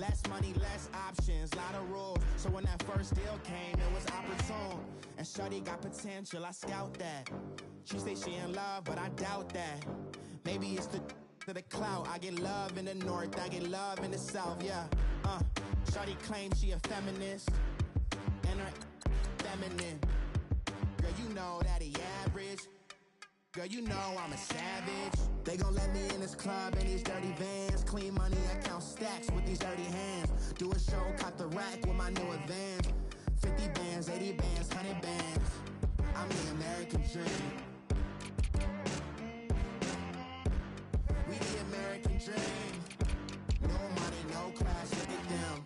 Less money, less options, lot of rules. So when that first deal came, it was opportune. And shorty got potential, I scout that. She say she in love, but I doubt that. Maybe it's the clout. I get love in the north, I get love in the south, yeah. Shorty claims she a feminist, and her feminine. Girl, you know that he average. Girl, you know I'm a savage. They gon' let me in this club in these dirty vans. Clean money, I count stacks with these dirty hands. Do a show, caught the rack with my new advance. 50 bands, 80 bands, 100 bands. I'm the American dream. We the American dream. No money, no class, look at them.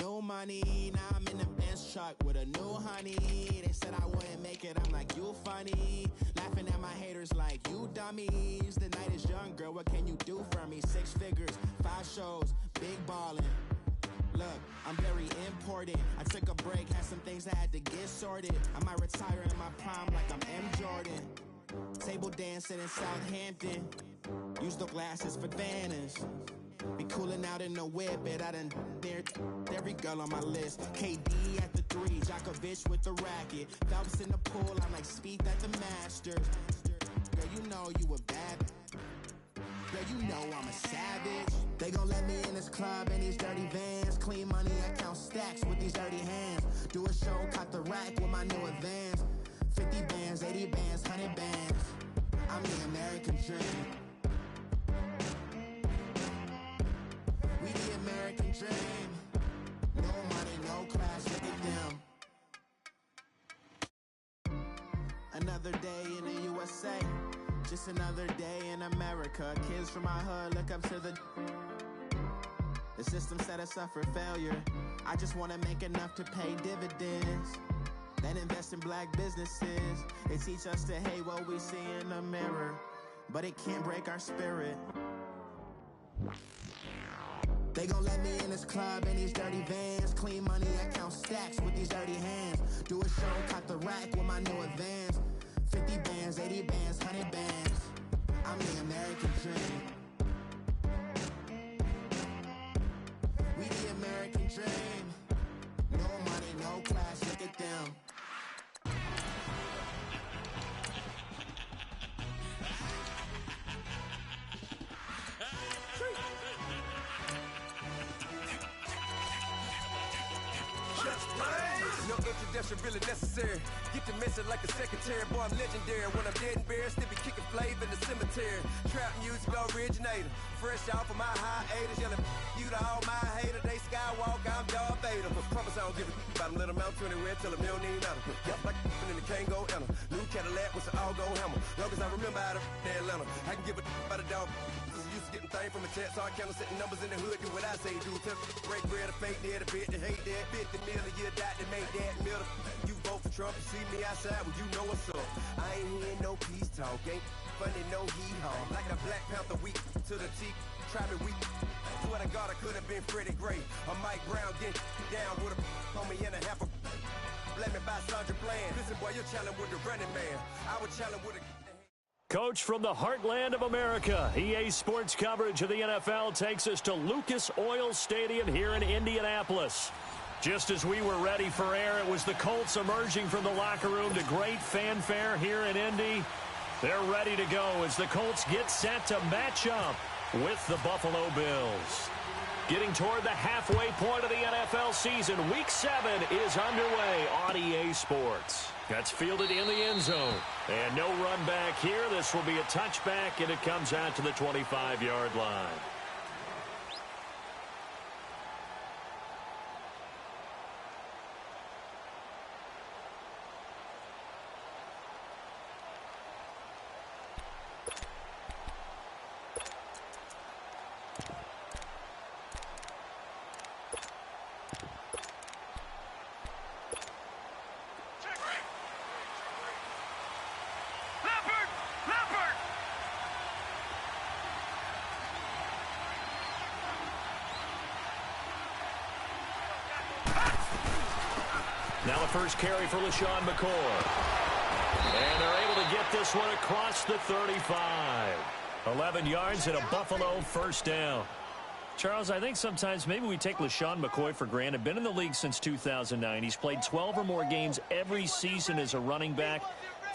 No money, now I'm in the Benz truck with a new honey. They said I wouldn't make it, I'm like, you funny. Laughing at my haters like, you dummies. The night is young, girl, what can you do for me? 6 figures, 5 shows, big ballin'. Look, I'm very important. I took a break, had some things I had to get sorted. I might retire in my prime like I'm M. Jordan. Table dancing in Southampton. Use the glasses for Vannas. Be cooling out in the whip, but I done dared every girl on my list. KD at the 3, Djokovic with the racket. Phelps in the pool, I'm like Speed at the Masters. Girl, you know you a bad. Girl, you know I'm a savage. They gon' let me in this club in these dirty vans. Clean money, I count stacks with these dirty hands. Do a show, caught the rack with my new advance. 50 bands, 80 bands, 100 bands. I'm the American dream. We the American dream. No money, no class, look at them. Another day in the USA. Just another day in America. Kids from my hood look up to the system set us up for failure. I just want to make enough to pay dividends, then invest in black businesses. They teach us to hate what we see in the mirror, but it can't break our spirit. They gon' let me in this club in these dirty vans. Clean money, I count stacks with these dirty hands. Do a show, caught the rack with my new advance. 50 bands, 80 bands, 100 bands. I'm the American dream. We the American dream. No money, no class, look at them. No introduction really necessary. Get the message like a secretary. Boy, I'm legendary. When I'm dead and buried, still be kicking flavor in the cemetery. Trap music originator. Fresh off of my hiatus. Yelling you to all my haters. They skywalk, I'm Darth Vader. Promise I don't give a about them. Let them out to anywhere. Tell them they don't need matter. Yup, like in the Kango enter. New Cadillac with an all-go hammer. Long as I remember out of Atlanta. I can give a about a dog. Used to getting things from a chat, so I count on setting numbers in the hood. Do what I say, do. Tell break bread, a fake dead, a bit to hate that. 50 million, you died to make that middle. You vote for Trump, you see me outside, well, you know what's up. I ain't hearing no peace talk, ain't funny, no hee-haw. Like the Black Panther week to the T, try me weak. Swear to God, I could have been Freddie Gray. Or Mike Brown getting down with a on me and a half a. Let me buy Sandra Bland. Listen, boy, you're challenging with the running man. I was challenging with a. Coach from the heartland of America, EA Sports coverage of the NFL takes us to Lucas Oil Stadium here in Indianapolis. Just as we were ready for air, it was the Colts emerging from the locker room to great fanfare here in Indy. They're ready to go as the Colts get set to match up with the Buffalo Bills. Getting toward the halfway point of the NFL season, Week 7 is underway on EA Sports. That's fielded in the end zone. And no run back here. This will be a touchback, and it comes out to the 25-yard line. Now the first carry for LaShawn McCoy. And they're able to get this one across the 35. 11 yards and a Buffalo first down. Charles, I think sometimes maybe we take LaShawn McCoy for granted. Been in the league since 2009. He's played 12 or more games every season as a running back.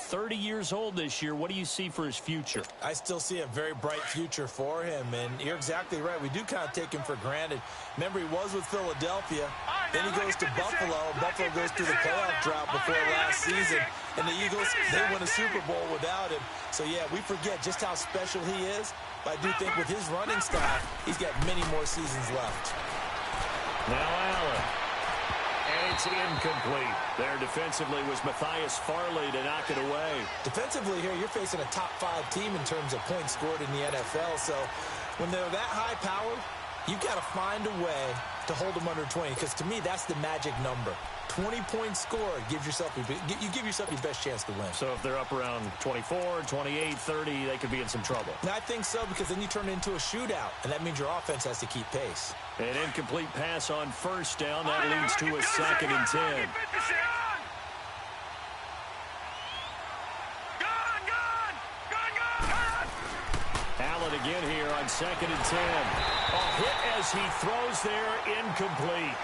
30 years old this year. What do you see for his future? I still see a very bright future for him, and you're exactly right. We do kind of take him for granted. Remember, he was with Philadelphia. Then he goes to Buffalo. Buffalo goes through the playoff drought before last season, and the Eagles, they win a Super Bowl without him. So, yeah, we forget just how special he is. But I do think with his running style, he's got many more seasons left. Now Allen. And it's incomplete. There defensively was Matthias Farley to knock it away. Defensively here, you're facing a top-5 team in terms of points scored in the NFL. So when they're that high-powered, you've got to find a way to hold them under 20. Because to me, that's the magic number. 20 points scored gives yourself you give yourself your best chance to win. So if they're up around 24, 28, 30, they could be in some trouble. And I think so, because then you turn it into a shootout, and that means your offense has to keep pace. An incomplete pass on first down. That leads to a 2nd and 10. Allen again here on 2nd and 10. A hit as he throws there, incomplete.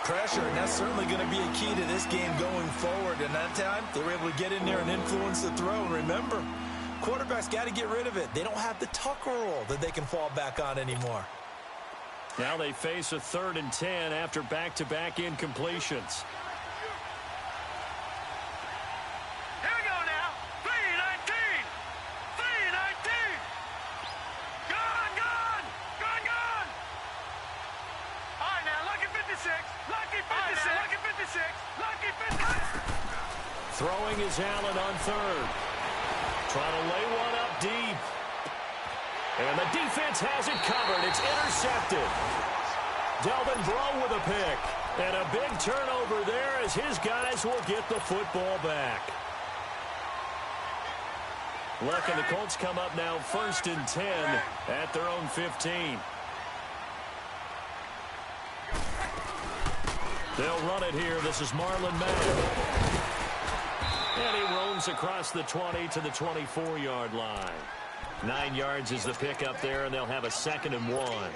Pressure, and that's certainly going to be a key to this game going forward. And that time, they were able to get in there and influence the throw. And remember, quarterbacks got to get rid of it. They don't have the tucker roll that they can fall back on anymore. Now they face a 3rd and 10 after back-to-back incompletions. Here we go now. 3-19. 3-19. Gone. All right, now, lucky 56. Lucky 56. Lucky 56. Lucky 56. Throwing is Allen on 3rd. Trying to lay one up deep. And the defense has it covered. It's intercepted. Delvin Breaux with a pick. And a big turnover there as his guys will get the football back. Look, and the Colts come up now 1st and 10 at their own 15. They'll run it here. This is Marlon Mack. And he roams across the 20 to the 24-yard line. 9 yards is the pick up there, and they'll have a 2nd and 1.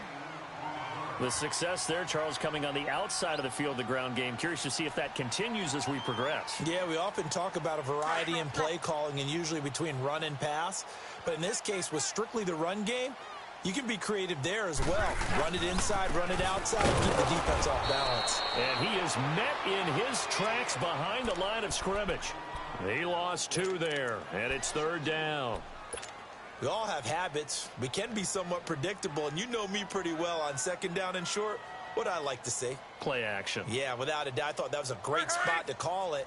The success there, Charles, coming on the outside of the field, the ground game. Curious to see if that continues as we progress. Yeah, we often talk about a variety in play calling and usually between run and pass. But in this case, with strictly the run game, you can be creative there as well. Run it inside, run it outside, and keep the defense off balance. And he is met in his tracks behind the line of scrimmage. He lost 2 there, and it's 3rd down. We all have habits. We can be somewhat predictable, and you know me pretty well on 2nd down and short. What I like to see? Play action. Yeah, without a doubt. I thought that was a great spot to call it.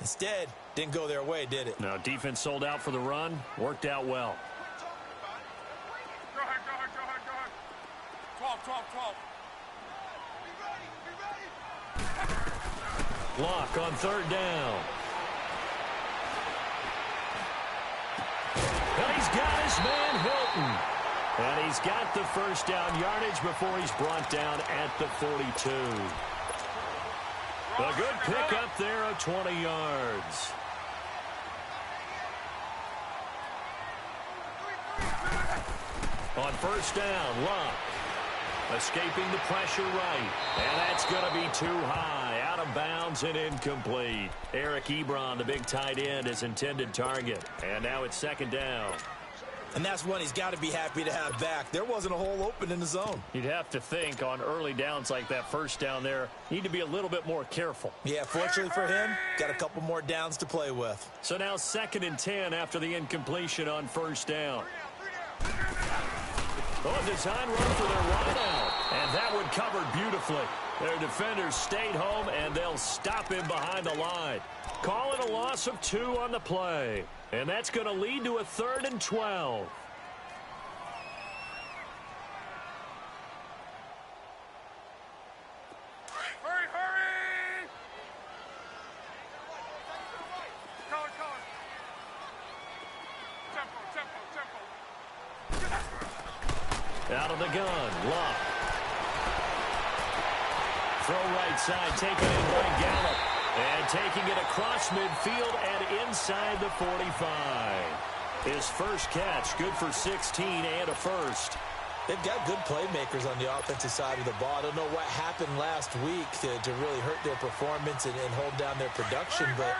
Instead, didn't go their way, did it? Now, defense sold out for the run. Worked out well. Go ahead. 12. Lock on 3rd down. And he's got his man Hilton. And he's got the 1st down yardage before he's brought down at the 42. A good pick up there of 20 yards. On 1st down, Luck. Escaping the pressure right. And that's going to be too high. Out of bounds and incomplete. Eric Ebron, the big tight end, is intended target. And now it's 2nd down. And that's one he's got to be happy to have back. There wasn't a hole open in the zone. You'd have to think on early downs like that 1st down there, need to be a little bit more careful. Yeah, fortunately for him, got a couple more downs to play with. So now 2nd and 10 after the incompletion on 1st down. Oh, design run for their wideout. And that one covered beautifully. Their defenders stayed home, and they'll stop him behind the line. Call it a loss of 2 on the play. And that's going to lead to a 3rd and 12. Hurry! Tempo. Out of the gun, Luck. Throw right side, taken in by Gallup. And taking it across midfield and inside the 45. His first catch, good for 16 and a 1st. They've got good playmakers on the offensive side of the ball. I don't know what happened last week to really hurt their performance and hold down their production, but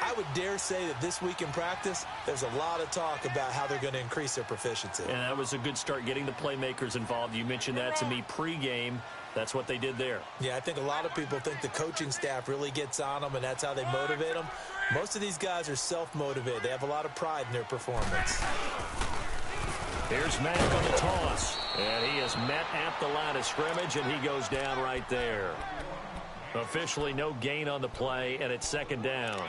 I would dare say that this week in practice, there's a lot of talk about how they're going to increase their proficiency. And that was a good start, getting the playmakers involved. You mentioned that to me pregame. That's what they did there. Yeah, I think a lot of people think the coaching staff really gets on them, and that's how they motivate them. Most of these guys are self-motivated. They have a lot of pride in their performance. Here's Mack on the toss. And he is met at the line of scrimmage, and he goes down right there. Officially no gain on the play, and it's second down.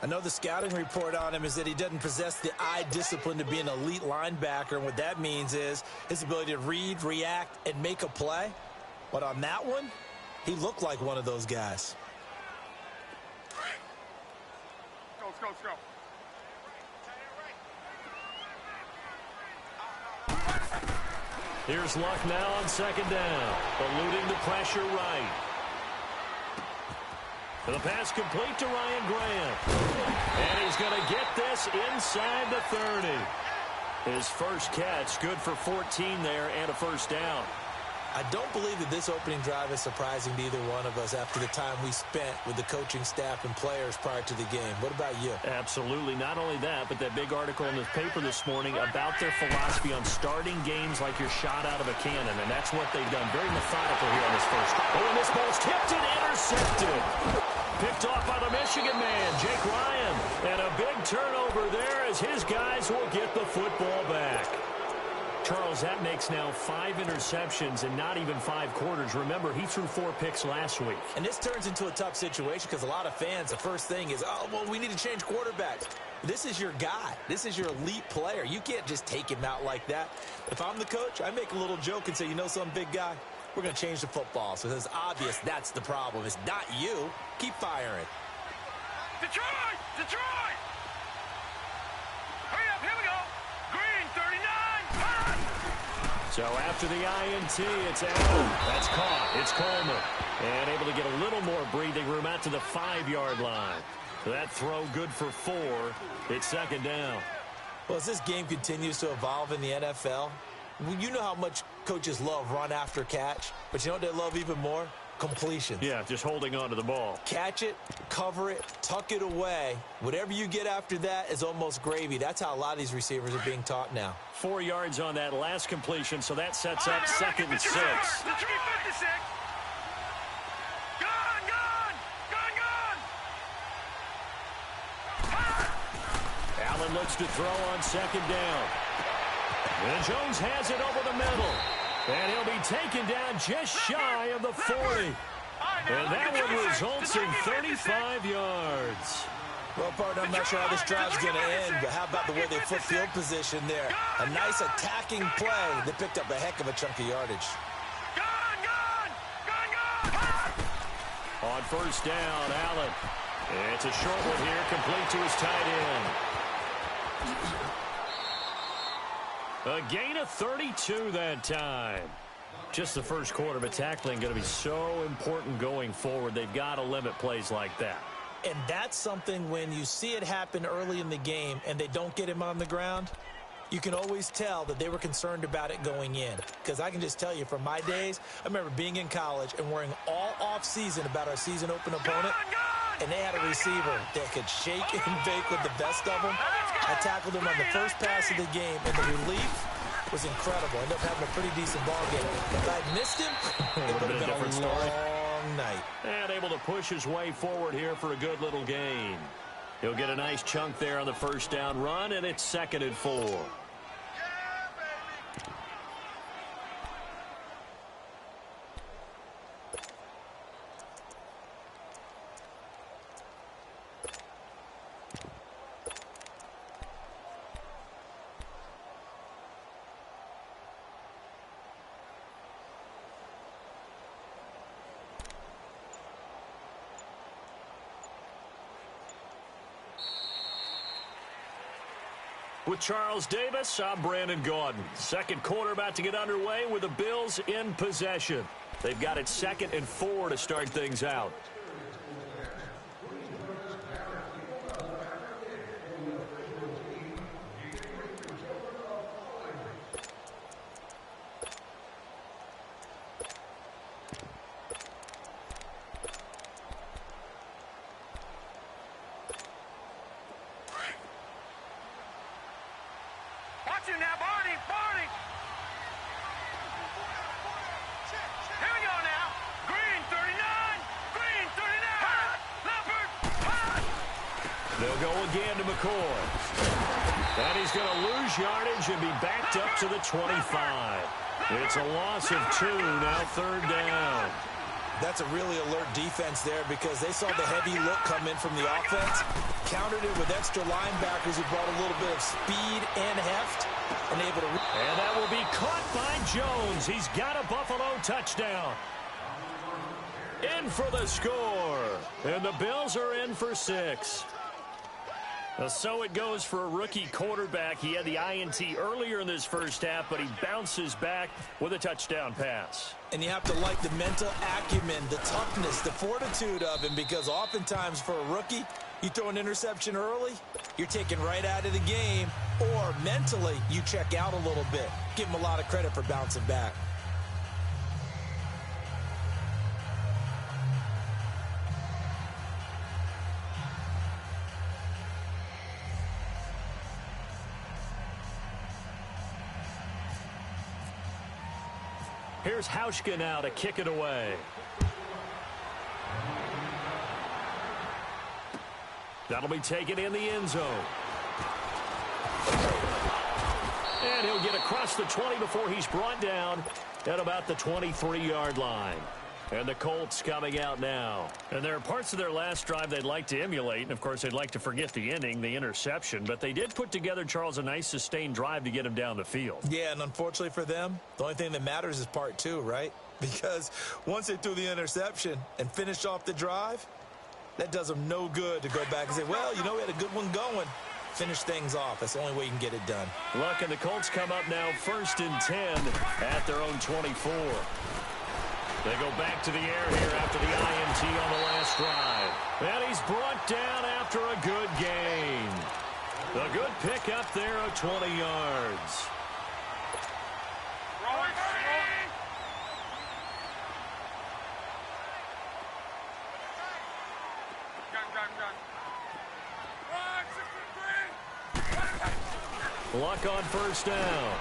I know the scouting report on him is that he doesn't possess the eye discipline to be an elite linebacker. And what that means is his ability to read, react, and make a play. But on that one, he looked like one of those guys. Let's go. Here's Luck now on second down. Eluding the pressure right. The pass complete to Ryan Grant. And he's going to get this inside the 30. His first catch, good for 14 there and a first down. I don't believe that this opening drive is surprising to either one of us after the time we spent with the coaching staff and players prior to the game. What about you? Absolutely. Not only that, but that big article in the paper this morning about their philosophy on starting games like you're shot out of a cannon, and that's what they've done. Very methodical here on this first. Oh, and this ball's tipped and intercepted. Picked off by the Michigan man, Jake Ryan. And a big turnover there as his guys will get the football back. Charles, that makes now 5 interceptions in not even 5 quarters. Remember, he threw 4 picks last week. And this turns into a tough situation because a lot of fans, the first thing is, oh, well, we need to change quarterbacks. This is your guy. This is your elite player. You can't just take him out like that. If I'm the coach, I make a little joke and say, you know some big guy? We're going to change the football. So it's obvious that's the problem. It's not you. Keep firing. Detroit! Hurry up, here we go. Green, 39. So after the INT, it's Allen. That's caught. It's Coleman. And able to get a little more breathing room out to the 5-yard line. That throw good for 4. It's second down. Well, as this game continues to evolve in the NFL, you know how much coaches love run after catch, but you know what they love even more? Completions. Yeah, just holding on to the ball. Catch it, cover it, tuck it away. Whatever you get after that is almost gravy. That's how a lot of these receivers are being taught now. 4 yards on that last completion, so that sets up second and 6. Detroit 56. Gone. Allen looks to throw on second down. And Jones has it over the middle. And he'll be taken down just shy of the 40. And that one results in 35 yards. Well, partner, I'm not sure how this drive's going to end, but how about the way they flip field position there? A nice attacking play that picked up a heck of a chunk of yardage. Gone. On first down, Allen. It's a short one here, complete to his tight end. A gain of 32 that time. Just the first quarter, but tackling going to be so important going forward. They've got to limit plays like that. And that's something when you see it happen early in the game and they don't get him on the ground, you can always tell that they were concerned about it going in. Because I can just tell you from my days, I remember being in college and worrying all off-season about our season open opponent. And they had a receiver that could shake and bake with the best of them. I tackled him on the first pass of the game, and the relief was incredible. Ended up having a pretty decent ball game. If I'd missed him, it would have been a long night. And able to push his way forward here for a good little gain. He'll get a nice chunk there on the first down run, and it's second and 4. With Charles Davis, I'm Brandon Gaudin. Second quarter about to get underway with the Bills in possession. They've got it second and 4 to start things out. They'll go again to McCoy. And he's going to lose yardage and be backed up to the 25. It's a loss of 2, now 3rd down. That's a really alert defense there because they saw the heavy look come in from the offense, countered it with extra linebackers who brought a little bit of speed and heft, and able to... And that will be caught by Jones. He's got a Buffalo touchdown. In for the score. And the Bills are in for 6. So it goes for a rookie quarterback. He had the INT earlier in this first half, but he bounces back with a touchdown pass. And you have to like the mental acumen, the toughness, the fortitude of him, because oftentimes for a rookie, you throw an interception early, you're taken right out of the game, or mentally you check out a little bit. Give him a lot of credit for bouncing back. Here's Hauschka now to kick it away. That'll be taken in the end zone. And he'll get across the 20 before he's brought down at about the 23-yard line. And the Colts coming out now. And there are parts of their last drive they'd like to emulate. And, of course, they'd like to forget the ending, the interception. But they did put together, Charles, a nice sustained drive to get him down the field. Yeah, and unfortunately for them, the only thing that matters is part 2, right? Because once they threw the interception and finished off the drive, that does them no good to go back and say, well, you know, we had a good one going. Finish things off. That's the only way you can get it done. Look, and the Colts come up now 1st and 10 at their own 24. They go back to the air here after the INT on the last drive. And he's brought down after a good gain. A good pick up there of 20 yards. Luck on 1st down.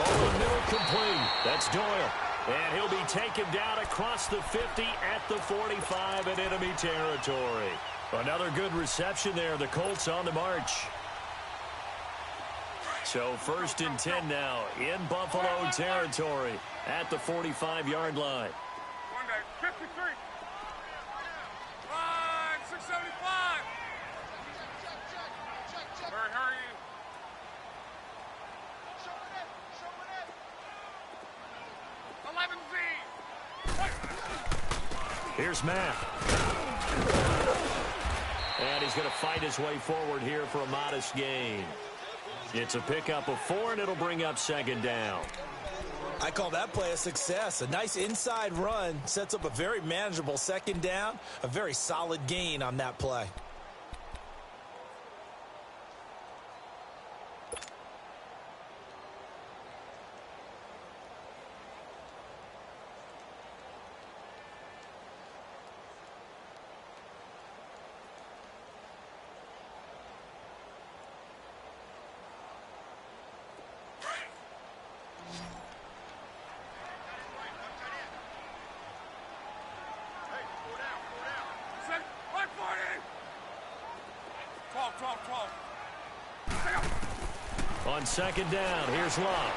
Over the middle, complete. That's Doyle. And he'll be taken down across the 50 at the 45 in enemy territory. Another good reception there. The Colts on the march. So 1st and 10 now in Buffalo territory at the 45-yard line. 53. Line 675. Hurry. Here's Matt. And he's going to fight his way forward here for a modest gain. It's a pickup of 4, and it'll bring up 2nd down. I call that play a success. A nice inside run sets up a very manageable 2nd down, a very solid gain on that play. On 2nd down, here's Love.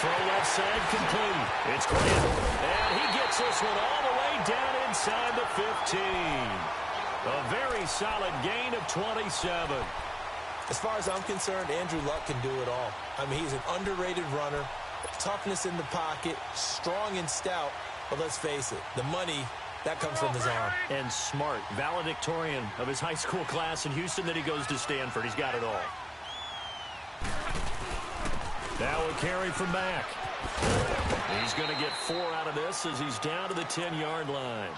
Throw left side, complete. It's Grant. And he gets this one all the way down inside the 15. A very solid gain of 27. As far as I'm concerned, Andrew Luck can do it all. I mean, he's an underrated runner, toughness in the pocket, strong and stout. But let's face it, the money, that comes from his arm. And smart, valedictorian of his high school class in Houston. Then he goes to Stanford. He's got it all. Now a carry from Mack. He's going to get 4 out of this as he's down to the 10-yard line.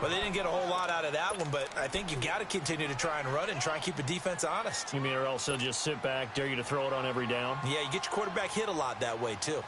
Well, they didn't get a whole lot out of that one, but I think you got to continue to try and run and try and keep the defense honest. You mean or else they'll just sit back, dare you to throw it on every down? Yeah, you get your quarterback hit a lot that way, too.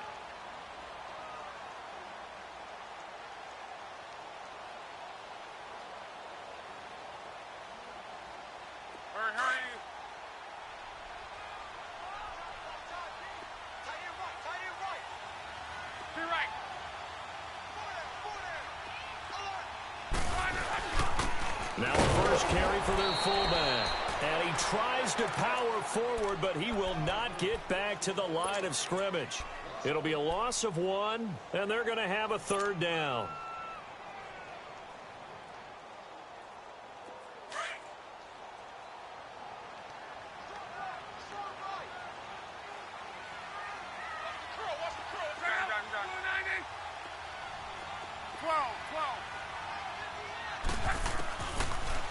Now a 1st first carry for their fullback. And he tries to power forward, but he will not get back to the line of scrimmage. It'll be a loss of 1, and they're going to have a third down.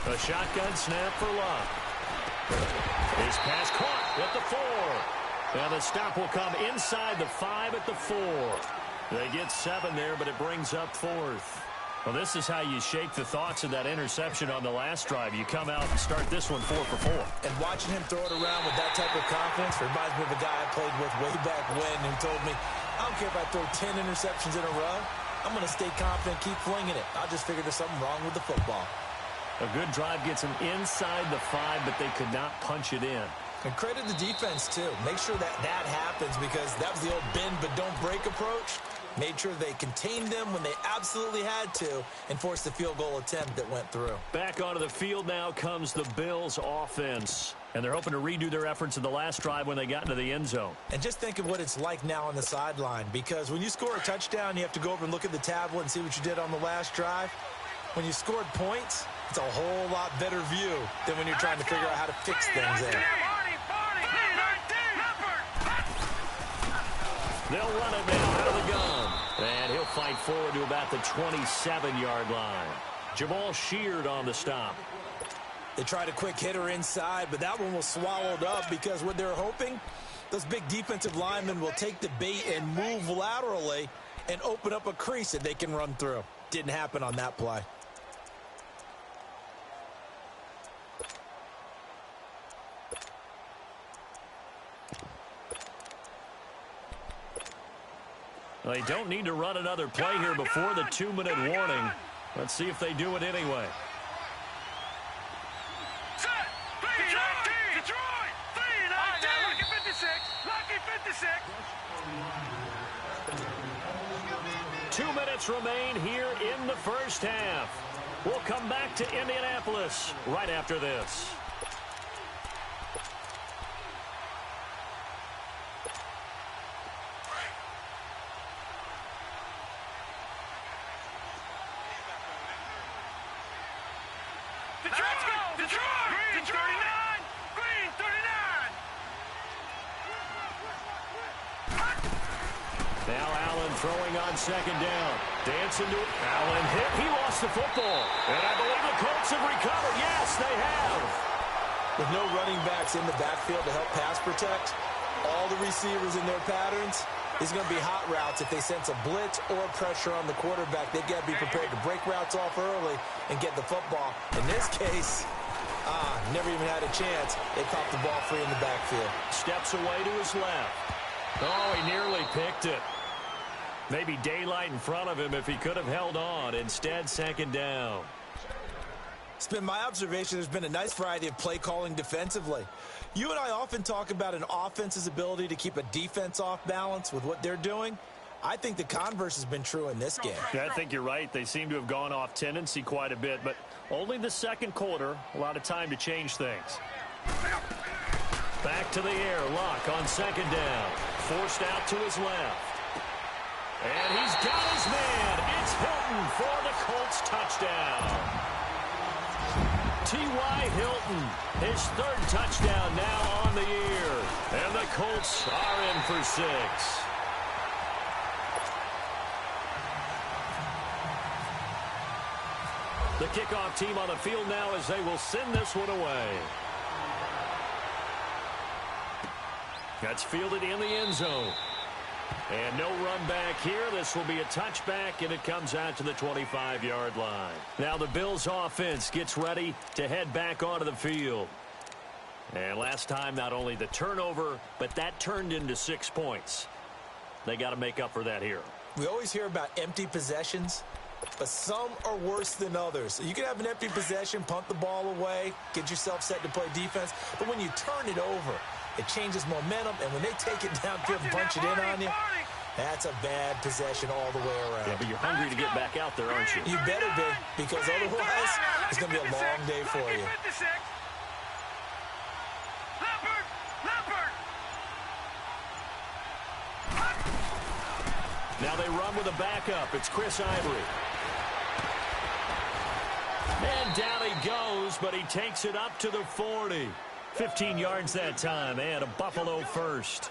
A shotgun snap for Locke. His pass caught at the 4. And the stop will come inside the 5 at the 4. They get 7 there, but it brings up 4th. Well, this is how you shake the thoughts of that interception on the last drive. You come out and start this one 4 for 4. And watching him throw it around with that type of confidence reminds me of a guy I played with way back when who told me, I don't care if I throw 10 interceptions in a row. I'm going to stay confident, keep flinging it. I just figured there's something wrong with the football. A good drive gets them inside the 5, but they could not punch it in. And credit the defense, too. Make sure that happens because that was the old bend but don't break approach. Made sure they contained them when they absolutely had to and forced the field goal attempt that went through. Back onto the field now comes the Bills offense. And they're hoping to redo their efforts in the last drive when they got into the end zone. And just think of what it's like now on the sideline, because when you score a touchdown, you have to go over and look at the tablet and see what you did on the last drive. When you scored points, it's a whole lot better view than when you're trying to figure out how to fix things there. They'll run it now out of the gun. And he'll fight forward to about the 27-yard line. Jamal Sheard on the stop. They tried a quick hitter inside, but that one was swallowed up because what they're hoping, those big defensive linemen will take the bait and move laterally and open up a crease that they can run through. Didn't happen on that play. They don't need to run another play here before the 2-minute warning. Let's see if they do it anyway. Lucky 56. Lucky 56. 2 minutes remain here in the first half. We'll come back to Indianapolis right after this. Throwing on second down. Dancing to it. Allen hit. He lost the football. And I believe the Colts have recovered. Yes, they have. With no running backs in the backfield to help pass protect, all the receivers in their patterns, is going to be hot routes. If they sense a blitz or pressure on the quarterback, they've got to be prepared to break routes off early and get the football. In this case, never even had a chance. They caught the ball free in the backfield. Steps away to his left. Oh, he nearly picked it. Maybe daylight in front of him if he could have held on. Instead, second down. It's been my observation there's been a nice variety of play calling defensively. You and I often talk about an offense's ability to keep a defense off balance with what they're doing. I think the converse has been true in this game. Yeah, I think you're right. They seem to have gone off tendency quite a bit, but only the second quarter, a lot of time to change things. Back to the air. Locke on second down. Forced out to his left. And he's got his man. It's Hilton for the Colts touchdown. T.Y. Hilton, his third touchdown now on the year. And the Colts are in for 6. The kickoff team on the field now as they will send this one away. That's fielded in the end zone. And no run back here. This will be a touchback, and it comes out to the 25-yard line. Now the Bills offense gets ready to head back onto the field. And last time, not only the turnover, but that turned into 6 points. They got to make up for that here. We always hear about empty possessions, but some are worse than others. You can have an empty possession, punt the ball away, get yourself set to play defense, but when you turn it over, it changes momentum, and when they take it downfield and punch it in on you, That's a bad possession all the way around. Yeah, but you're hungry to get back out there, aren't you? You better be, because otherwise it's going to be a long day for you. Now they run with a backup. It's Chris Ivory. And down he goes, but he takes it up to the 40. 15 yards that time, and a Buffalo first.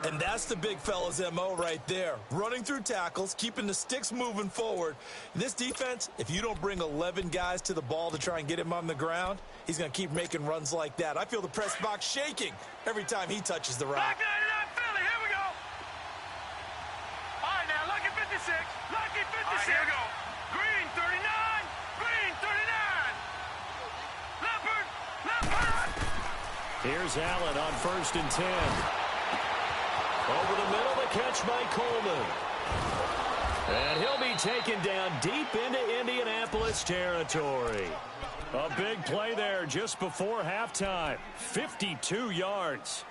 And that's the big fella's MO right there. Running through tackles, keeping the sticks moving forward. This defense, if you don't bring 11 guys to the ball to try and get him on the ground, he's going to keep making runs like that. I feel the press box shaking every time he touches the rock. Philly, here we go. All right, now, lucky 56. Lucky 56. All right, here we go. Green, 39. Green, 39. Leopard. Leopard. Here's Allen on 1st and 10. Over the middle, the catch by Coleman. And he'll be taken down deep into Indianapolis territory. A big play there just before halftime. 52 yards.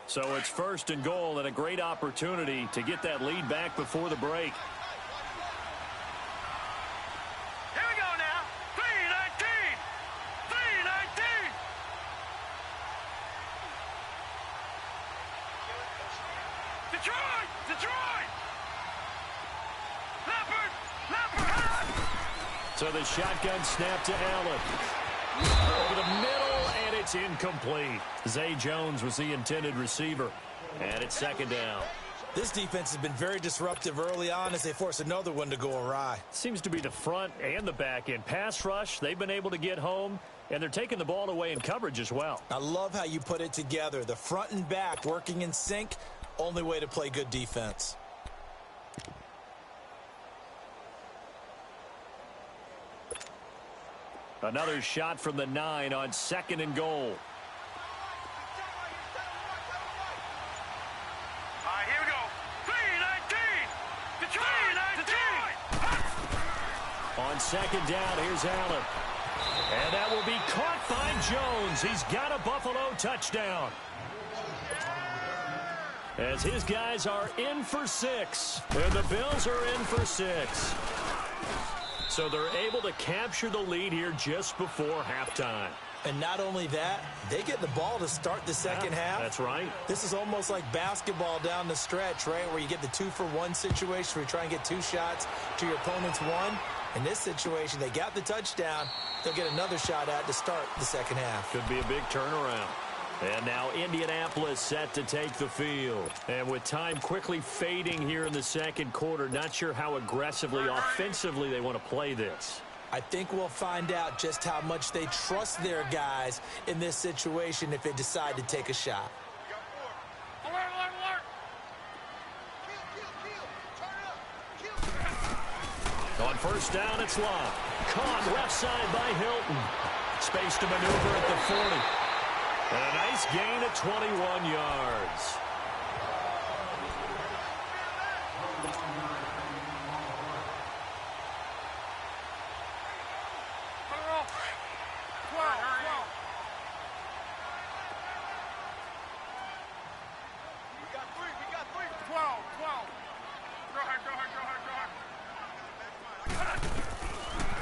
So it's 1st and goal and a great opportunity to get that lead back before the break. So the shotgun snap to Allen. Over the middle, and it's incomplete. Zay Jones was the intended receiver. And it's 2nd down. This defense has been very disruptive early on as they force another one to go awry. Seems to be the front and the back end. Pass rush, they've been able to get home, and they're taking the ball away in coverage as well. I love how you put it together. The front and back working in sync, only way to play good defense. Another shot from the 9 on 2nd and goal. All right, here we go. 3-19. Detroit. On 2nd down, here's Allen. And that will be caught by Jones. He's got a Buffalo touchdown. As his guys are in for 6. And the Bills are in for 6. So they're able to capture the lead here just before halftime. And not only that, they get the ball to start the second half. That's right. This is almost like basketball down the stretch, right, where you get the 2-for-1 situation where you try and get 2 shots to your opponent's 1. In this situation, they got the touchdown. They'll get another shot at to start the second half. Could be a big turnaround. And now Indianapolis set to take the field. And with time quickly fading here in the second quarter, not sure how aggressively, offensively they want to play this. I think we'll find out just how much they trust their guys in this situation if they decide to take a shot. Alert, alert, alert. On 1st down, it's Locke. Caught left side by Hilton. Space to maneuver at the 40. And a nice gain of 21 yards.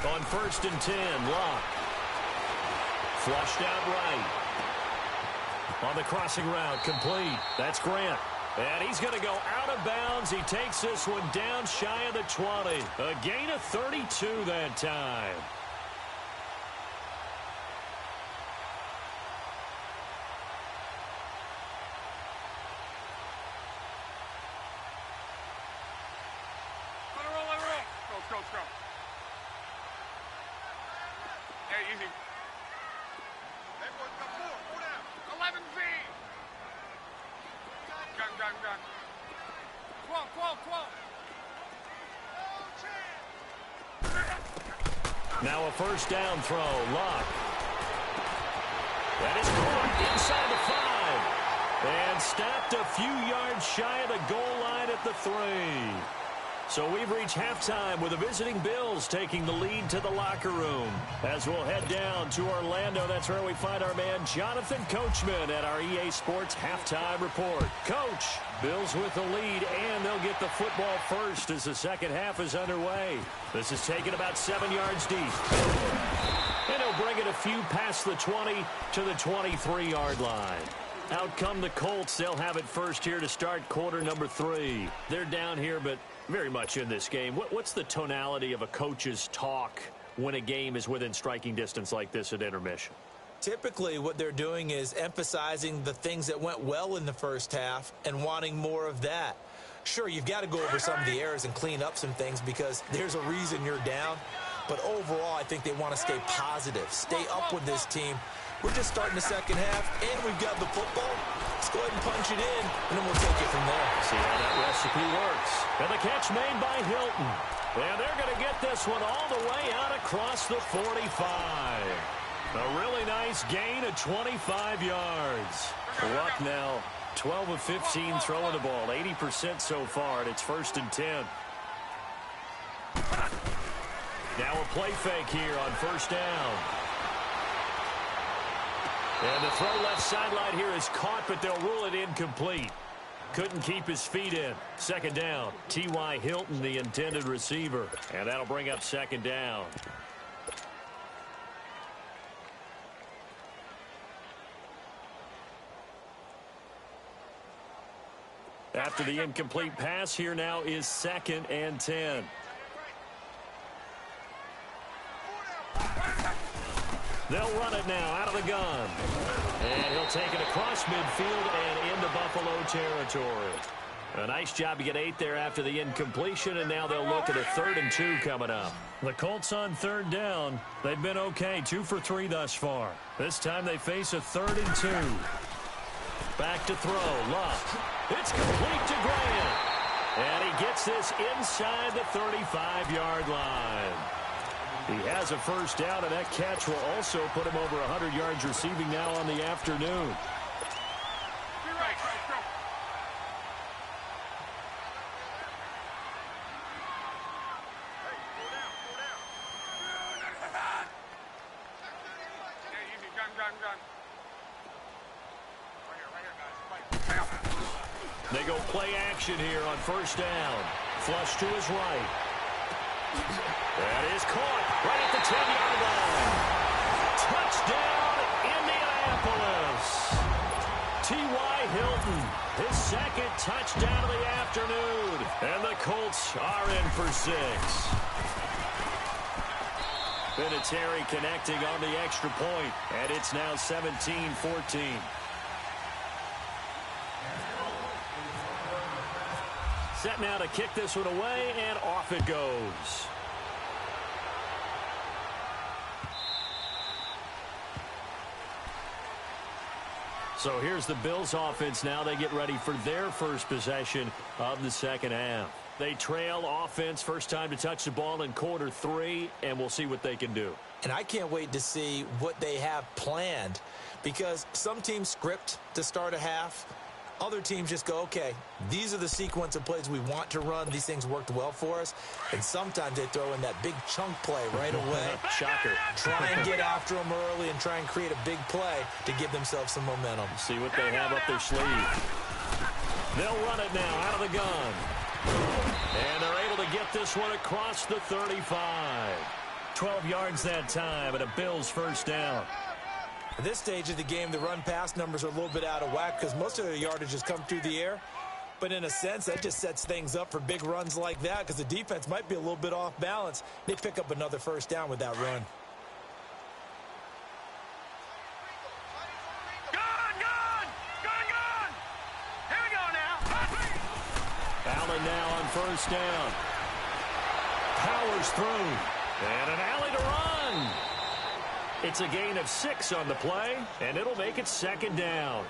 On 1st and 10, Locke. Flushed out right. On the crossing route, complete. That's Grant. And he's going to go out of bounds. He takes this one down shy of the 20. A gain of 32 that time. Go. Hey, easy. 11Z. Gun. 12. Now a 1st down throw. Locke. That is caught inside the 5. And stopped a few yards shy of the goal line at the 3. So we've reached halftime with the visiting Bills taking the lead to the locker room. As we'll head down to Orlando, that's where we find our man Jonathan Coachman at our EA Sports Halftime Report. Coach, Bills with the lead, and they'll get the football first as the second half is underway. This is taken about 7 yards deep. And he'll bring it a few past the 20 to the 23-yard line. Out come the Colts. They'll have it first here to start quarter number 3. They're down here, but very much in this game. What's the tonality of a coach's talk when a game is within striking distance like this at intermission? Typically, what they're doing is emphasizing the things that went well in the first half and wanting more of that. Sure, you've got to go over some of the errors and clean up some things because there's a reason you're down. But overall, I think they want to stay positive, stay up with this team. We're just starting the second half, and we've got the football. Let's go ahead and punch it in, and then we'll take it from there. See how that recipe works. And the catch made by Hilton. And they're going to get this one all the way out across the 45. A really nice gain of 25 yards. Luck now, 12 of 15 throwing the ball, 80% so far, and it's 1st and 10. Now a play fake here on 1st down. And the throw left sideline here is caught, but they'll rule it incomplete. Couldn't keep his feet in. 2nd down. T.Y. Hilton, the intended receiver. And that'll bring up 2nd down. After the incomplete pass, here now is 2nd and 10. They'll run it now out of the gun. And he'll take it across midfield and into Buffalo territory. A nice job to get 8 there after the incompletion, and now they'll look at a 3rd and 2 coming up. The Colts on 3rd down. They've been okay, 2 for 3 thus far. This time they face a 3rd and 2. Back to throw, Luck. It's complete to Grant. And he gets this inside the 35-yard line. He has a 1st down, and that catch will also put him over 100 yards receiving now on the afternoon. They go play action here on 1st down. Flush to his right. That is caught right at the 10-yard line. Touchdown, Indianapolis. T.Y. Hilton, his 2nd touchdown of the afternoon. And the Colts are in for 6. Vinatieri connecting on the extra point, and it's now 17-14. Set now to kick this one away, and off it goes. So here's the Bills offense now. They get ready for their first possession of the second half. They trail offense, first time to touch the ball in quarter 3, and we'll see what they can do. And I can't wait to see what they have planned, because some teams script to start a half. Other teams just go, okay, these are the sequence of plays we want to run. These things worked well for us. And sometimes they throw in that big chunk play right away. Shocker. Try and get after them early and try and create a big play to give themselves some momentum. See what they have up their sleeve. They'll run it now out of the gun. And they're able to get this one across the 35. 12 yards that time, and a Bills 1st down. At this stage of the game, the run-pass numbers are a little bit out of whack because most of their yardage has come through the air. But in a sense, that just sets things up for big runs like that because the defense might be a little bit off balance. They pick up another 1st down with that run. Here we go now. Allen now on 1st down. Powers through. And an alley to run. It's a gain of 6 on the play, and it'll make it 2nd down.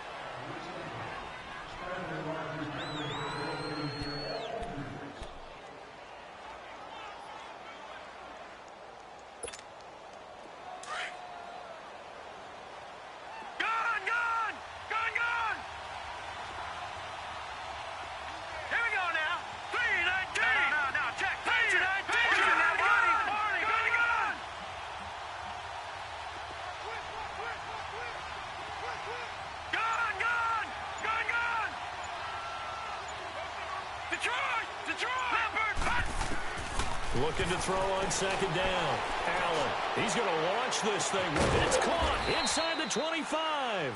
Looking to throw on second down. Allen, he's going to launch this thing. It's caught inside the 25.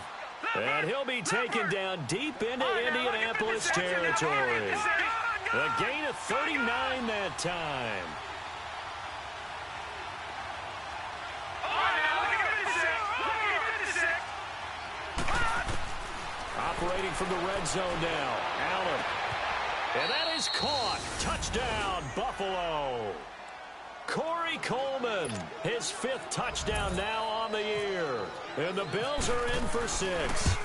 And he'll be taken down deep into Indianapolis territory. A gain of 39 that time. Operating from the red zone now. Allen. And that is caught. Touchdown, Buffalo. Corey Coleman, his 5th touchdown now on the year. And the Bills are in for 6.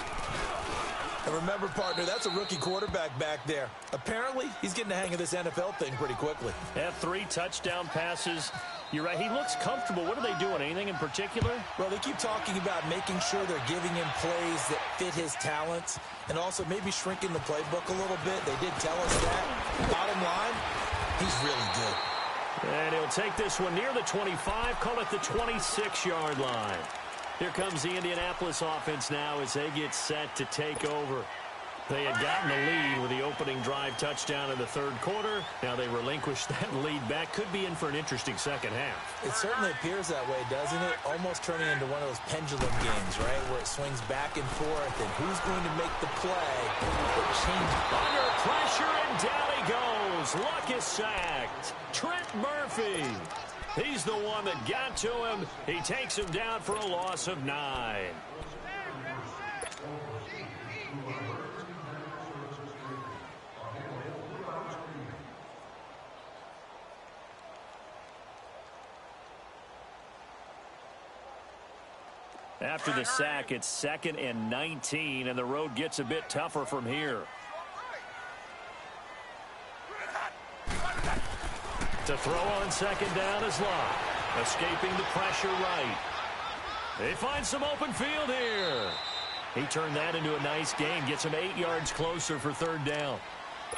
And remember, partner, that's a rookie quarterback back there. Apparently, he's getting the hang of this NFL thing pretty quickly. Had 3 touchdown passes. You're right, he looks comfortable. What are they doing? Anything in particular? Well, they keep talking about making sure they're giving him plays that fit his talents and also maybe shrinking the playbook a little bit. They did tell us that. Bottom line, he's really good. And he'll take this one near the 25, call it the 26-yard line. Here comes the Indianapolis offense now as they get set to take over. They had gotten the lead with the opening drive touchdown in the 3rd quarter. Now they relinquished that lead back. Could be in for an interesting second half. It certainly appears that way, doesn't it? Almost turning into one of those pendulum games, right, where it swings back and forth, and who's going to make the play that changes. Under pressure, and down he goes. Luck is sacked. Trent Murphy. He's the one that got to him. He takes him down for a loss of 9. After the sack, it's 2nd and 19, and the road gets a bit tougher from here. To throw on second down is Locke. Escaping the pressure right. They find some open field here. He turned that into a nice gain. Gets him 8 yards closer for 3rd down.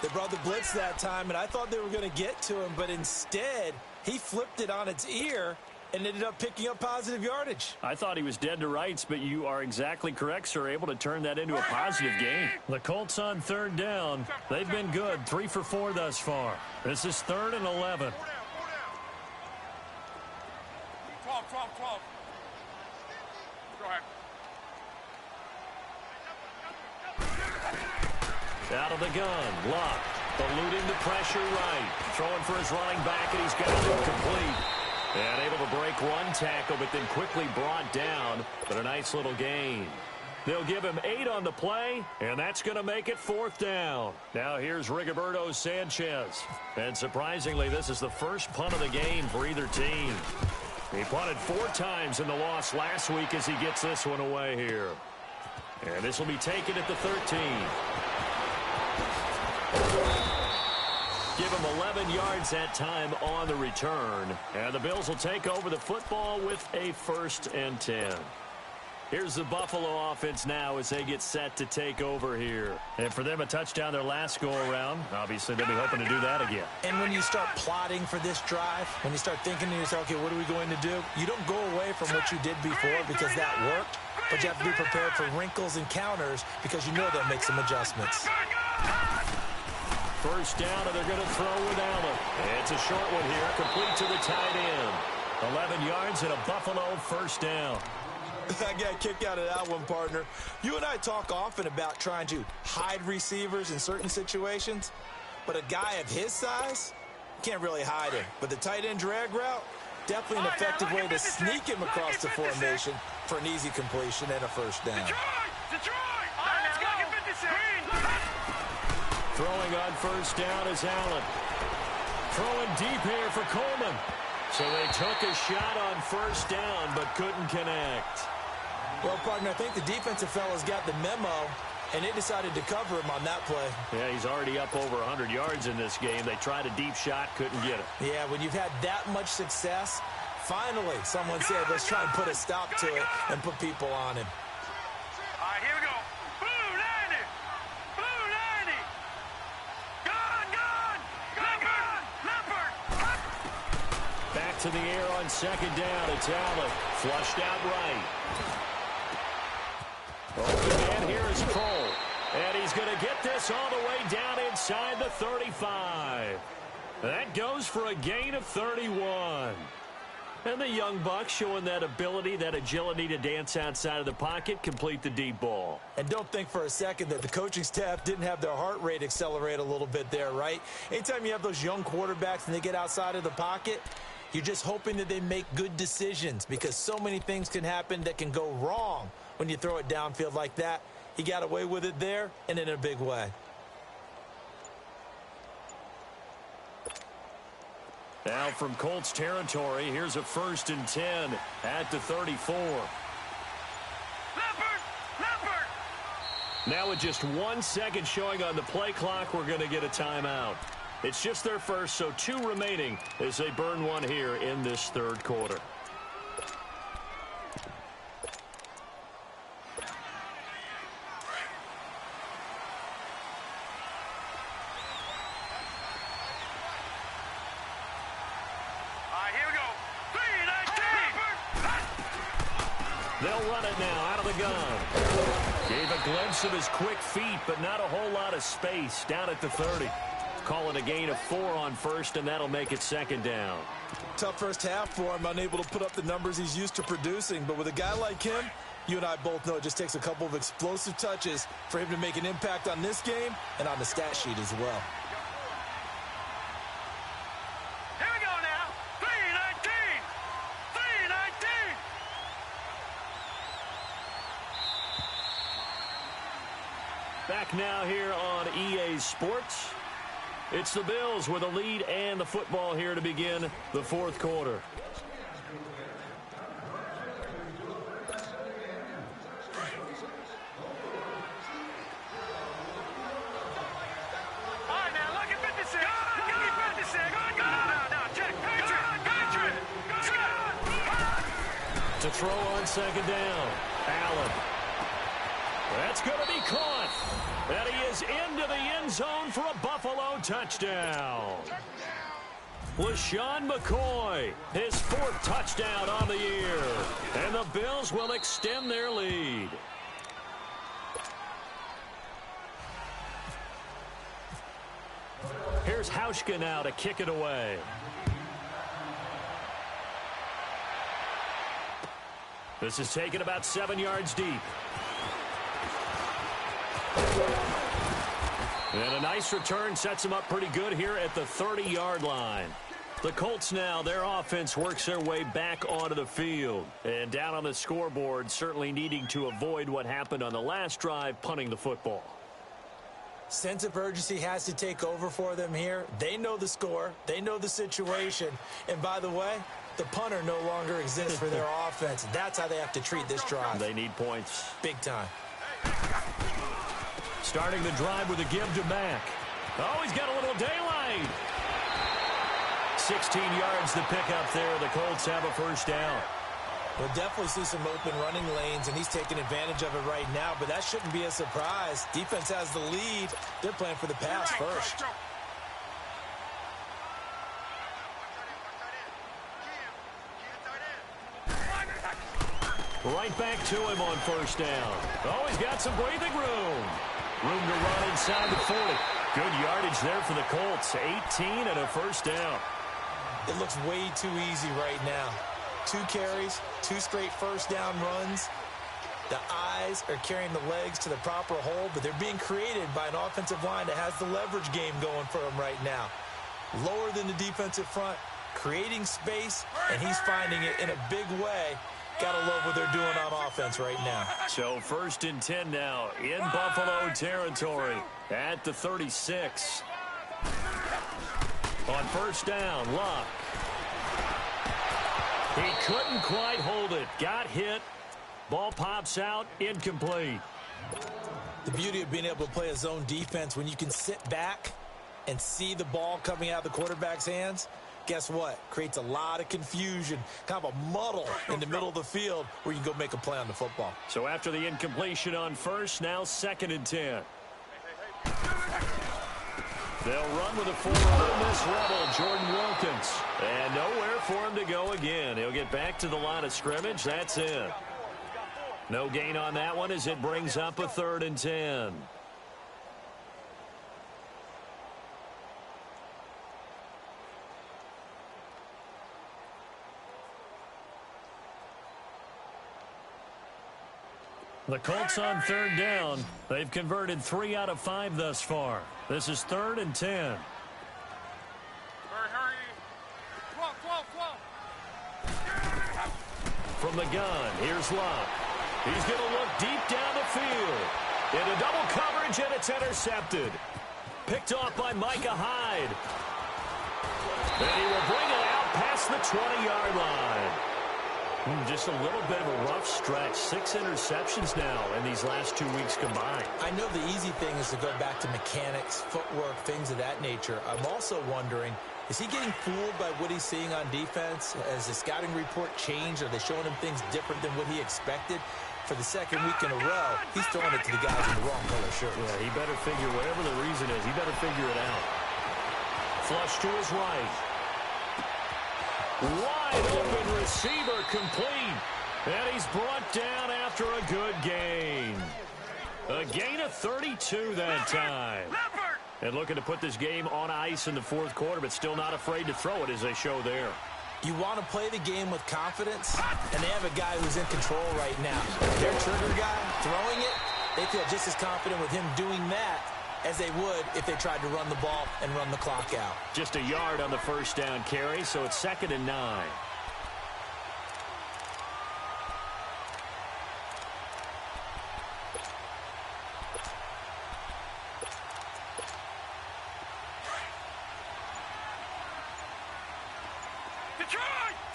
They brought the blitz that time, and I thought they were going to get to him, but instead, he flipped it on its ear and ended up picking up positive yardage. I thought he was dead to rights, but you are exactly correct, sir. Able to turn that into a positive gain. The Colts on 3rd down. They've been good. 3 for 4 thus far. This is 3rd and 11. 12. Go ahead. Out of the gun. Locke. Eluding the pressure right. Throwing for his running back, and he's got it complete. And able to break one tackle, but then quickly brought down. But a nice little gain. They'll give him 8 on the play, and that's going to make it 4th down. Now here's Rigoberto Sanchez. And surprisingly, this is the first punt of the game for either team. He punted 4 times in the loss last week as he gets this one away here. And this will be taken at the 13. Give him 11 yards that time on the return. And the Bills will take over the football with a 1st and 10. Here's the Buffalo offense now as they get set to take over here. And for them, a touchdown their last go-around. Obviously, they'll be hoping to do that again. And when you start plotting for this drive, when you start thinking to yourself, okay, what are we going to do? You don't go away from what you did before because that worked, but you have to be prepared for wrinkles and counters because you know they'll make some adjustments. 1st down, and they're going to throw with Allen. It's a short one here, complete to the tight end. 11 yards and a Buffalo 1st down. I got a kick out of that one, partner. You and I talk often about trying to hide receivers in certain situations, but a guy of his size can't really hide him. But the tight end drag route, definitely an effective way to sneak him across the formation for an easy completion and a 1st down. Throwing on 1st down is Allen. Throwing deep here for Coleman. So they took a shot on 1st down, but couldn't connect. Well, partner, I think the defensive fellas got the memo, and they decided to cover him on that play. Yeah, he's already up over 100 yards in this game. They tried a deep shot, couldn't get it. Yeah, when you've had that much success, finally someone said, let's try and put a stop to it and put people on him. All right, here we go. Blue 90. Blue 90. Leopard. Back to the air on 2nd down. It's Allen. Flushed out right. Open man here is Cole. And he's going to get this all the way down inside the 35. That goes for a gain of 31. And the young buck showing that ability, that agility to dance outside of the pocket, complete the deep ball. And don't think for a second that the coaching staff didn't have their heart rate accelerate a little bit there, right? Anytime you have those young quarterbacks and they get outside of the pocket, you're just hoping that they make good decisions because so many things can happen that can go wrong when you throw it downfield like that. He got away with it there and in a big way. Now from Colts territory, here's a 1st and 10 at the 34. Now with just 1 second showing on the play clock, we're going to get a timeout. It's just their first, so 2 remaining as they burn one here in this 3rd quarter. They'll run it now out of the gun. Gave a glimpse of his quick feet, but not a whole lot of space down at the 30. Call it a gain of 4 on 1st, and that'll make it 2nd down. Tough first half for him, unable to put up the numbers he's used to producing. But with a guy like him, you and I both know it just takes a couple of explosive touches for him to make an impact on this game and on the stat sheet as well. Here we go now. 319. 319. Back now here on EA Sports. It's the Bills with a lead and the football here to begin the 4th quarter. All right, now, look at 56. Look at 56. No, check. To throw on 2nd down. Allen. That's going to be caught. And he is into the end zone for a Buffalo touchdown. LaShawn McCoy, his 4th touchdown on the year. And the Bills will extend their lead. Here's Hauschka now to kick it away. This is taken about 7 yards deep. And a nice return sets them up pretty good here at the 30-yard line. The Colts now, their offense works their way back onto the field. And down on the scoreboard, certainly needing to avoid what happened on the last drive, punting the football. Sense of urgency has to take over for them here. They know the score. They know the situation. And by the way, the punter no longer exists for their offense. That's how they have to treat this drive. They need points. Big time. Starting the drive with a give to Mack. Oh, he's got a little daylight. 16 yards to pick up there. The Colts have a 1st down. We'll definitely see some open running lanes, and he's taking advantage of it right now, but that shouldn't be a surprise. Defense has the lead. They're playing for the pass first. Right back to him on 1st down. Oh, he's got some breathing room. Room to run inside the 40. Good yardage there for the Colts. 18 and a 1st down. It looks way too easy right now. 2 carries, 2 straight 1st down runs. The eyes are carrying the legs to the proper hole, but they're being created by an offensive line that has the leverage game going for them right now. Lower than the defensive front, creating space, and he's finding it in a big way. Gotta love what they're doing on offense right now. So 1st and 10 now in Buffalo territory at the 36. On 1st down, Luck. He couldn't quite hold it. Got hit. Ball pops out. Incomplete. The beauty of being able to play a zone defense when you can sit back and see the ball coming out of the quarterback's hands, guess what? Creates a lot of confusion, kind of a muddle in the middle of the field where you can go make a play on the football. So after the incompletion on 1st, now 2nd and 10. They'll run with a former Ole Miss Rebel, Jordan Wilkins. And nowhere for him to go again. He'll get back to the line of scrimmage. That's it. No gain on that one as it brings up a 3rd and 10. The Colts on third down. They've converted 3 out of 5 thus far. This is 3rd and 10. Hurry, hurry. 12. From the gun, here's Luck. He's going to look deep down the field. Into double coverage, and it's intercepted. Picked off by Micah Hyde. And he will bring it out past the 20-yard line. Just a little bit of a rough stretch. 6 interceptions now in these last 2 weeks combined. I know the easy thing is to go back to mechanics, footwork, things of that nature. I'm also wondering, is he getting fooled by what he's seeing on defense? Has the scouting report changed? Are they showing him things different than what he expected? For the second week in a row, he's throwing it to the guys in the wrong color shirts. Yeah, he better figure, whatever the reason is, he better figure it out. Flush to his right. Wide open receiver complete. And he's brought down after a good gain. A gain of 32 that time. And looking to put this game on ice in the 4th quarter, but still not afraid to throw it as they show there. You want to play the game with confidence, and they have a guy who's in control right now. Their trigger guy throwing it, they feel just as confident with him doing that as they would if they tried to run the ball and run the clock out. Just a yard on the first down carry, so it's 2nd and 9.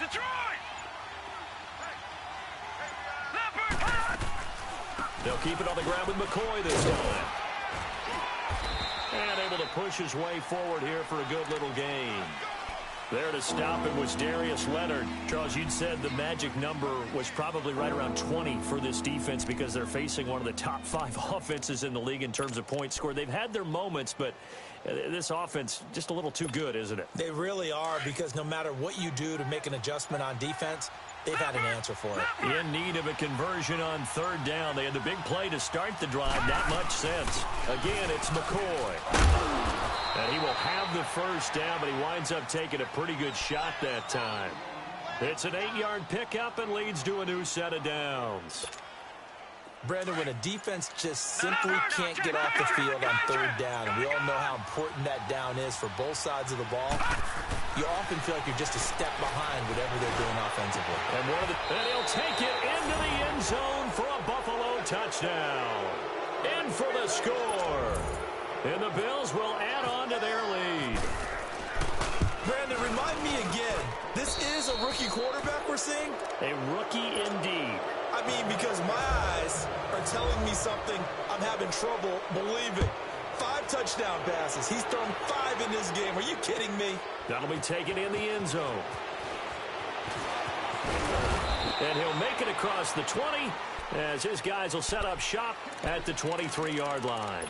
Detroit! They'll keep it on the ground with McCoy this time. And able to push his way forward here for a good little gain. There to stop it was Darius Leonard. Charles, you'd said the magic number was probably right around 20 for this defense because they're facing one of the top 5 offenses in the league in terms of points scored. They've had their moments, but this offense just a little too good, isn't it? They really are, because no matter what you do to make an adjustment on defense, they've had an answer for it. In need of a conversion on 3rd down. They had the big play to start the drive. Not much sense. Again, it's McCoy. And he will have the first down, but he winds up taking a pretty good shot that time. It's an 8-yard pickup and leads to a new set of downs. Brandon, when a defense just simply can't get off the field on 3rd down, and we all know how important that down is for both sides of the ball, you often feel like you're just a step behind whatever they're doing offensively. And he'll take it into the end zone for a Buffalo touchdown. In for the score. And the Bills will add on to their lead. Brandon, remind me again, this is a rookie quarterback we're seeing? A rookie indeed. I mean, because my eyes are telling me something I'm having trouble believing. 5 touchdown passes. He's thrown 5 in this game. Are you kidding me? That'll be taken in the end zone. And he'll make it across the 20 as his guys will set up shop at the 23-yard line.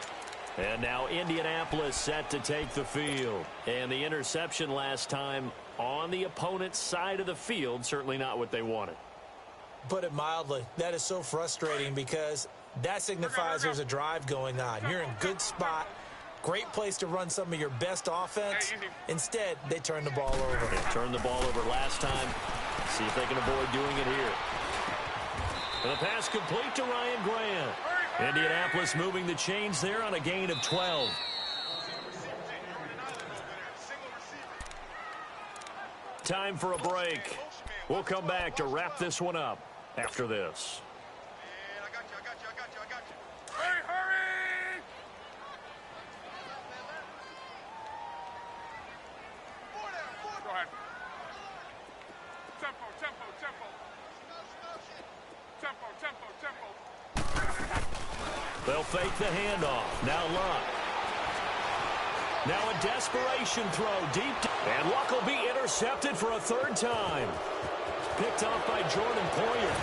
And now Indianapolis set to take the field. And the interception last time on the opponent's side of the field, certainly not what they wanted. Put it mildly, that is so frustrating because that signifies there's a drive going on. You're in good spot, great place to run some of your best offense. Instead, they turn the ball over. They turned the ball over last time. See if they can avoid doing it here. And the pass complete to Ryan Grant. Indianapolis moving the chains there on a gain of 12. Time for a break. We'll come back to wrap this one up after this. I got you. Hurry! Go ahead. Tempo. They'll fake the handoff. Now Luck. Now a desperation throw deep. And Luck will be intercepted for a 3rd time. Picked off by Jordan Poyer.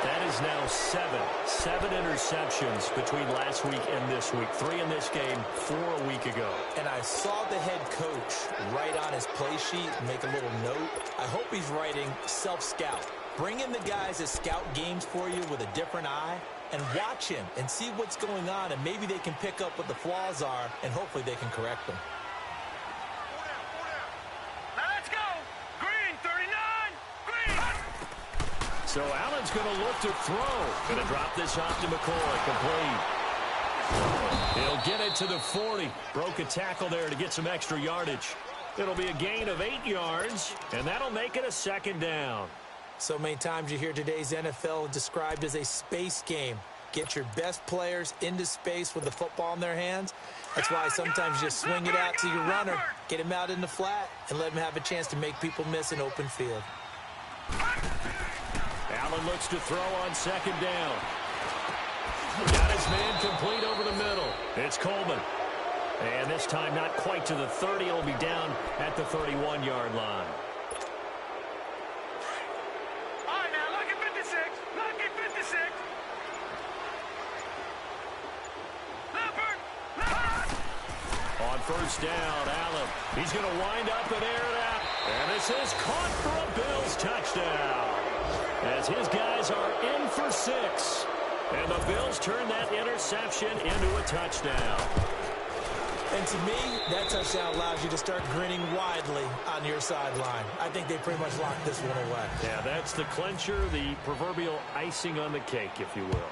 That is now 7 interceptions between last week and this week. 3 in this game, 4 a week ago. And I saw the head coach write on his play sheet and make a little note. I hope he's writing self-scout. Bring in the guys that scout games for you with a different eye and watch him and see what's going on, and maybe they can pick up what the flaws are, and hopefully they can correct them. Now let's go. Green, 39. Green. So Allen's going to look to throw. Going to drop this off to McCoy. Complete. He'll get it to the 40. Broke a tackle there to get some extra yardage. It'll be a gain of 8 yards, and that'll make it a second down. So many times you hear today's NFL described as a space game. Get your best players into space with the football in their hands. That's why sometimes you just swing it out to your runner, get him out in the flat, and let him have a chance to make people miss an open field. Allen looks to throw on second down. Got his man complete over the middle. It's Coleman. And this time not quite to the 30. He'll be down at the 31-yard line. All right, now, lucky 56. Lucky 56. On first down, Allen. He's going to wind up and air it out. And this is caught for a Bills touchdown. As his guys are in for 6. And the Bills turn that interception into a touchdown. And to me, that touchdown allows you to start grinning widely on your sideline. I think they pretty much locked this one away. Yeah, that's the clincher, the proverbial icing on the cake, if you will.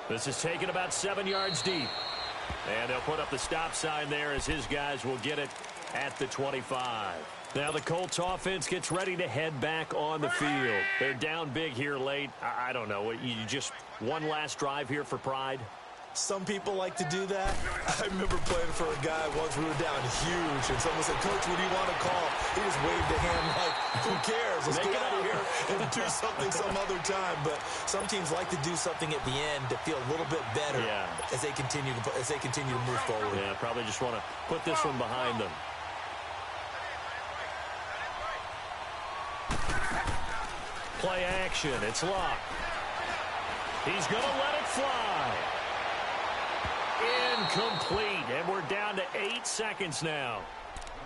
This is taken about 7 yards deep. And they'll put up the stop sign there as his guys will get it at the 25. Now the Colts offense gets ready to head back on the field. They're down big here late. I don't know. You just one last drive here for pride? Some people like to do that. I remember playing for a guy once. We were down huge, and someone said, "Coach, what do you want to call?" He just waved a hand like, "Who cares? Let's get out of here and do something some other time." But some teams like to do something at the end to feel a little bit better as they continue to move forward. Yeah, probably just want to put this one behind them. Play action. It's locked. He's going to let it fly. Incomplete. And we're down to 8 seconds now.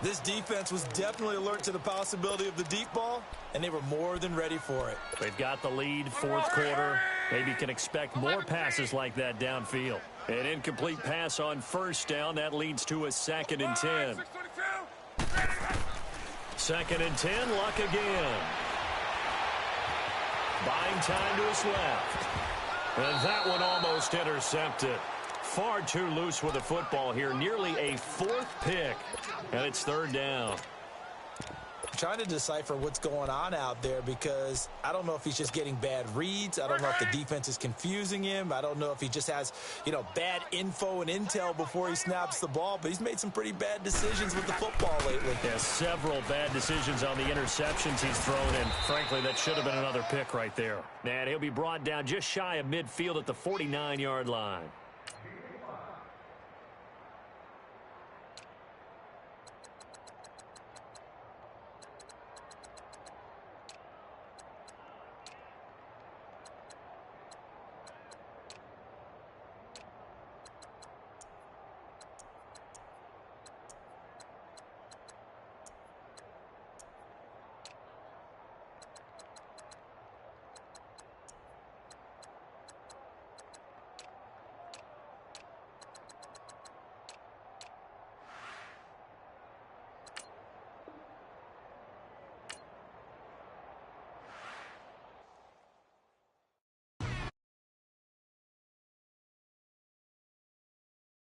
This defense was definitely alert to the possibility of the deep ball, and they were more than ready for it. They've got the lead, fourth quarter. Maybe can expect more passes like that downfield. An incomplete pass on first down. That leads to a 2nd and 10. 2nd and 10. Luck again. Buying time to his left. And that one almost intercepted. Far too loose with the football here. Nearly a 4th pick. And it's 3rd down. I'm trying to decipher what's going on out there because I don't know if he's just getting bad reads. I don't know if the defense is confusing him. I don't know if he just has, bad info and intel before he snaps the ball. But he's made some pretty bad decisions with the football lately. Yeah, several bad decisions on the interceptions he's thrown. And frankly, that should have been another pick right there. And he'll be brought down just shy of midfield at the 49-yard line.